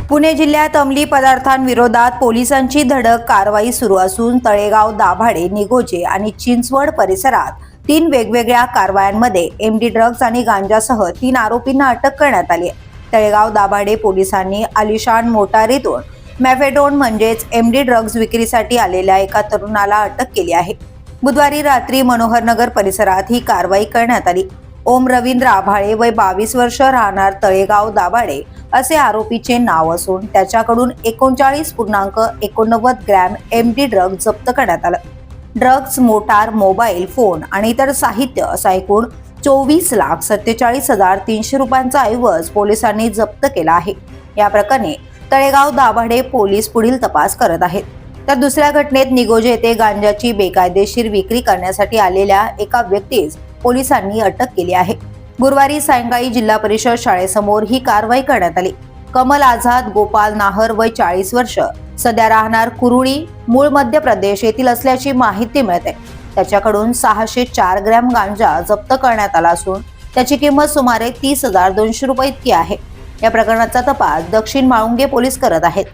पुणे जिल्ह्यात अंमली पदार्थांविरोधात पोलिसांची धडक कारवाई सुरू असून तळेगाव, दाभाडे, निगोजे आणि चिंचवड परिसरात 3 वेगवेगळ्या कारवायांमध्ये एमडी ड्रग्ज आणि गांजासह 3 आरोपींना अटक करण्यात आली आहे. तळेगाव, दाभाडे पोलिसांनी आलिशान मोटारीतून मॅफेडोन म्हणजेच एमडी ड्रग्ज विक्रीसाठी आलेल्या एका तरुणाला अटक केली आहे. बुधवारी रात्री मनोहरनगर परिसरात ही कारवाई करण्यात आली. ओम रवींद्र आभाळे वय 22 वर्ष, राहणार तळेगाव, दाभाडे असे आरोपीचे नाव असून त्याच्याकडून 39.89 ग्रॅम एमडी ड्रग्ज जप्त करण्यात आलं. ड्रग्ज, मोटार, मोबाईल फोन आणि इतर साहित्य असा एकूण 24,47,300 रुपयांचा ऐवज पोलिसांनी जप्त केला आहे. या प्रकरणी तळेगाव, दाभाडे पोलीस पुढील तपास करत आहेत. तर दुसऱ्या घटनेत निगोजे येथे गांजाची बेकायदेशीर विक्री करण्यासाठी आलेल्या एका व्यक्तीस पोलिसांनी अटक केली आहे. गुरुवारी सायंकाळी जिल्हा परिषद शाळेसमोर ही कारवाई करण्यात आली. कमल आझाद गोपाल नाहर वय 40 वर्ष, सध्या राहणार कुरुळी, मूळ मध्य प्रदेश येथील असल्याची माहिती मिळते. त्याच्याकडून 604 ग्रॅम गांजा जप्त करण्यात आला असून त्याची किंमत सुमारे 30,200 रुपये इतकी आहे. या प्रकरणाचा तपास दक्षिण माळुंगे पोलीस करत आहेत.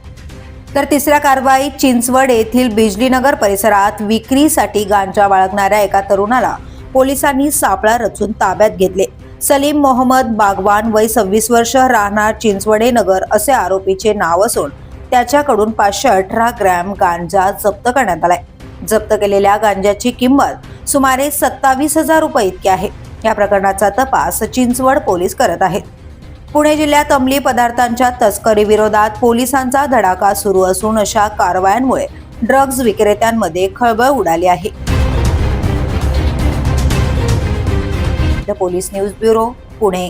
तर तिसऱ्या कारवाईत चिंचवड येथील बिजलीनगर परिसरात विक्रीसाठी गांजा बाळगणाऱ्या एका तरुणाला पोलिसांनी सापळा रचून ताब्यात घेतले. सलीम मोहम्मद बागवान वय 26 वर्ष, राहणार चिंचवडे नगर असे आरोपीचे नाव असून त्याच्याकडून 518 ग्रॅम गांजा जप्त करण्यात आलाय. जप्त केलेल्या गांजाची किंमत सुमारे 27,000 रुपये इतकी आहे. या प्रकरणाचा तपास चिंचवड पोलीस करत आहेत. पुणे जिल्ह्यात अंमली पदार्थांच्या तस्करी विरोधात पोलिसांचा धडाका सुरू असून अशा कारवायांमुळे ड्रग्ज विक्रेत्यांमध्ये खळबळ उडाली आहे. The police news bureau, Pune.